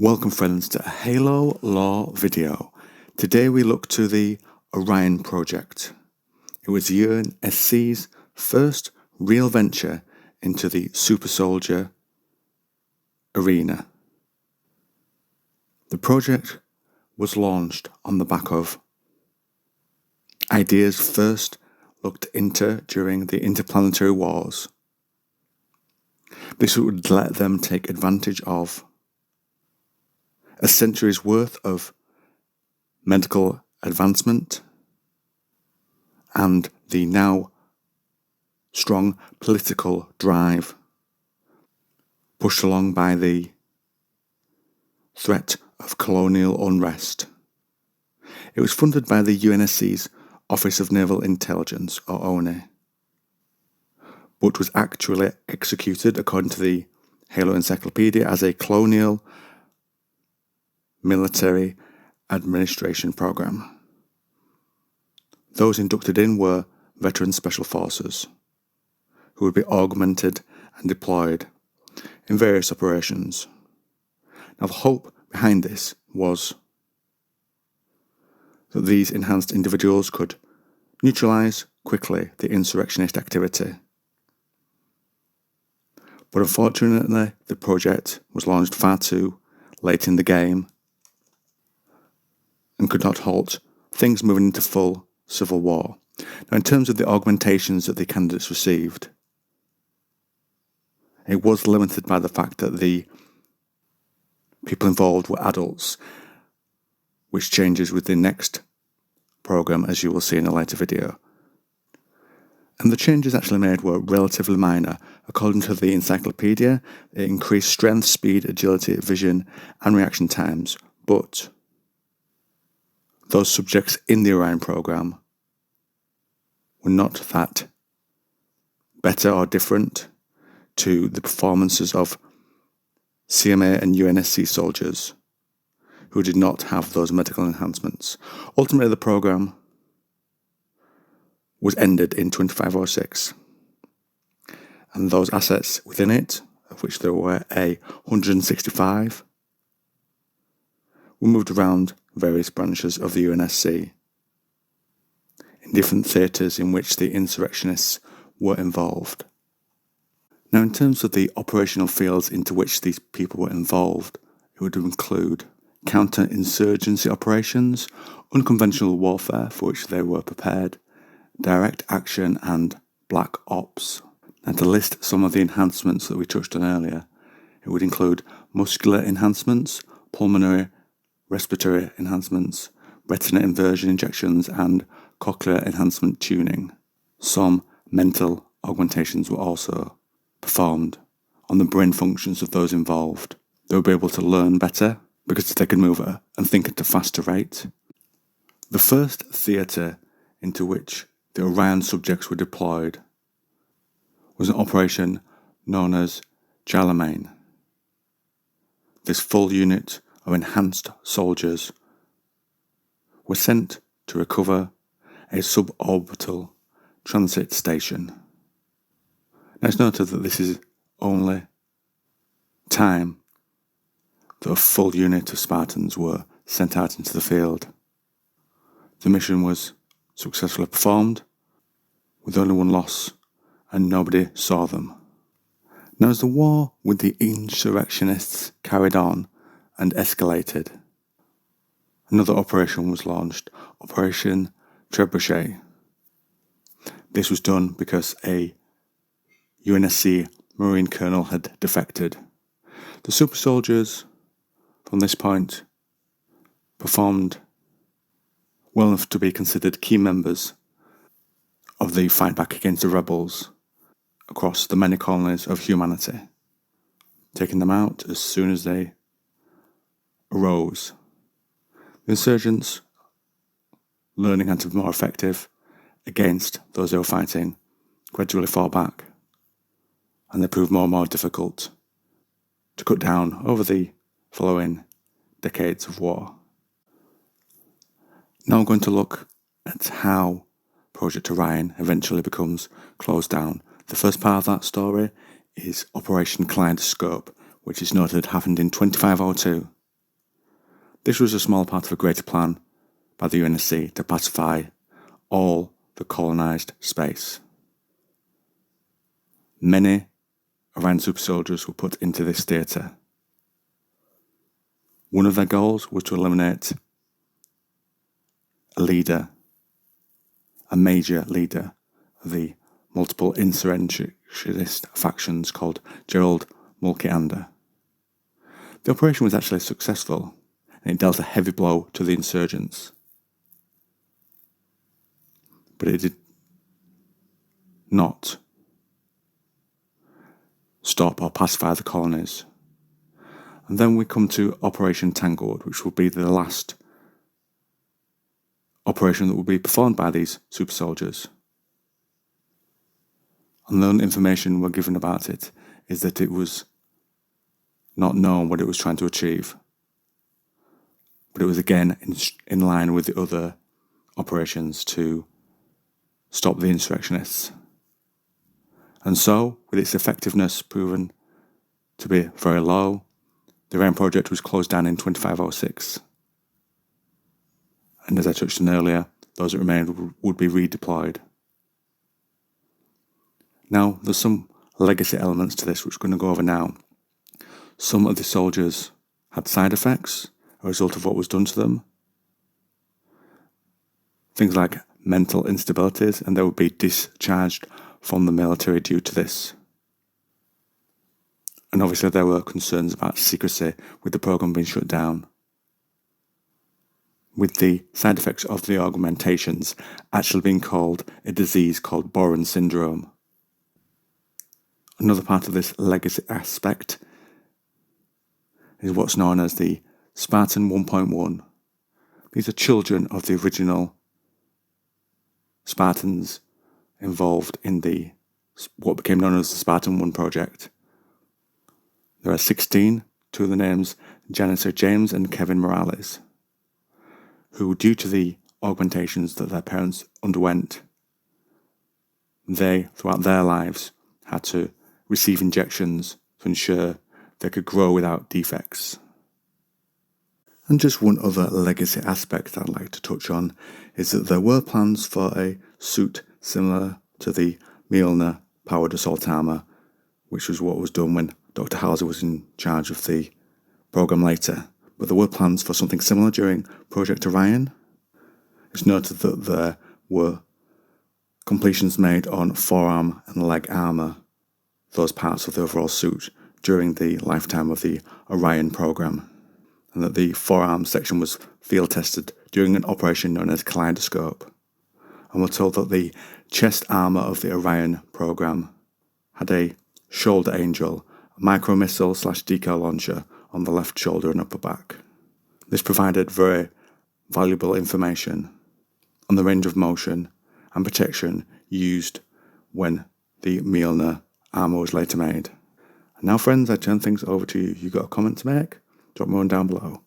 Welcome friends to a Halo Lore video. Today we look to the Orion project. It was UNSC's first real venture into the super soldier arena. The project was launched on the back of ideas first looked into during the interplanetary wars. This would let them take advantage of a century's worth of medical advancement and the now strong political drive pushed along by the threat of colonial unrest. It was funded by the UNSC's Office of Naval Intelligence, or ONI, but was actually executed, according to the Halo Encyclopedia, as a colonial military administration program. Those inducted in were veteran special forces, who would be augmented and deployed in various operations. Now, the hope behind this was that these enhanced individuals could neutralize quickly the insurrectionist activity. But unfortunately, the project was launched far too late in the game and could not halt things moving into full civil war. Now, in terms of the augmentations that the candidates received, it was limited by the fact that the people involved were adults, which changes with the next program, as you will see in a later video. And the changes actually made were relatively minor. According to the encyclopedia, it increased strength, speed, agility, vision, and reaction times, but those subjects in the Orion program were not that better or different to the performances of CMA and UNSC soldiers who did not have those medical enhancements. Ultimately, the program was ended in 2506, and those assets within it, of which there were 165, were moved around various branches of the UNSC in different theatres in which the insurrectionists were involved. Now, in terms of the operational fields into which these people were involved, it would include counter-insurgency operations, unconventional warfare for which they were prepared, direct action, and black ops. And to list some of the enhancements that we touched on earlier, it would include muscular enhancements, pulmonary respiratory enhancements, retina inversion injections, and cochlear enhancement tuning. Some mental augmentations were also performed on the brain functions of those involved. They would be able to learn better because they could move and think at a faster rate. The first theatre into which the Orion subjects were deployed was an operation known as Jalamain. This full unit of enhanced soldiers were sent to recover a suborbital transit station. Now, it's noted that this is only time that a full unit of Spartans were sent out into the field. The mission was successfully performed, with only one loss, and nobody saw them. Now, as the war with the insurrectionists carried on and escalated, another operation was launched, Operation Trebuchet. This was done because a UNSC Marine colonel had defected. The super soldiers from this point performed well enough to be considered key members of the fight back against the rebels across the many colonies of humanity, taking them out as soon as they arose. The insurgents, learning how to be more effective against those they were fighting, gradually fall back, and they proved more and more difficult to cut down over the following decades of war. Now I'm going to look at how Project Orion eventually becomes closed down. The first part of that story is Operation Kaleidoscope, which is noted happened in 2502. This was a small part of a greater plan by the UNSC to pacify all the colonised space. Many Orion super soldiers were put into this theatre. One of their goals was to eliminate a major leader of the multiple insurrectionist factions called Gerald Mulcahy. The operation was actually successful, and it dealt a heavy blow to the insurgents. But it did not stop or pacify the colonies. And then we come to Operation Tanglewood, which will be the last operation that will be performed by these super soldiers. And the only information we're given about it is that it was not known what it was trying to achieve. But it was again in line with the other operations to stop the insurrectionists. And so, with its effectiveness proven to be very low, the Orion project was closed down in 2506. And as I touched on earlier, those that remained would be redeployed. Now, there's some legacy elements to this which we're going to go over now. Some of the soldiers had side effects as a result of what was done to them. Things like mental instabilities, and they would be discharged from the military due to this. And obviously there were concerns about secrecy with the program being shut down, with the side effects of the augmentations actually being called a disease called Boren syndrome. Another part of this legacy aspect is what's known as the Spartan 1.1. These are children of the original Spartans involved in what became known as the Spartan 1 project. There are 16, two of the names, Janicer James and Kevin Morales, who, due to the augmentations that their parents underwent, they, throughout their lives, had to receive injections to ensure they could grow without defects. And just one other legacy aspect I'd like to touch on is that there were plans for a suit similar to the Mjolnir powered assault armour, which was what was done when Dr. Halsey was in charge of the programme later. But there were plans for something similar during Project Orion. It's noted that there were completions made on forearm and leg armour, those parts of the overall suit, during the lifetime of the Orion programme, and that the forearm section was field tested during an operation known as Kaleidoscope. And we're told that the chest armour of the Orion programme had a shoulder angel, a micro-missile/decal launcher on the left shoulder and upper back. This provided very valuable information on the range of motion and protection used when the Mjolnir armour was later made. And now, friends, I turn things over to you. You got a comment to make? Drop me one down below.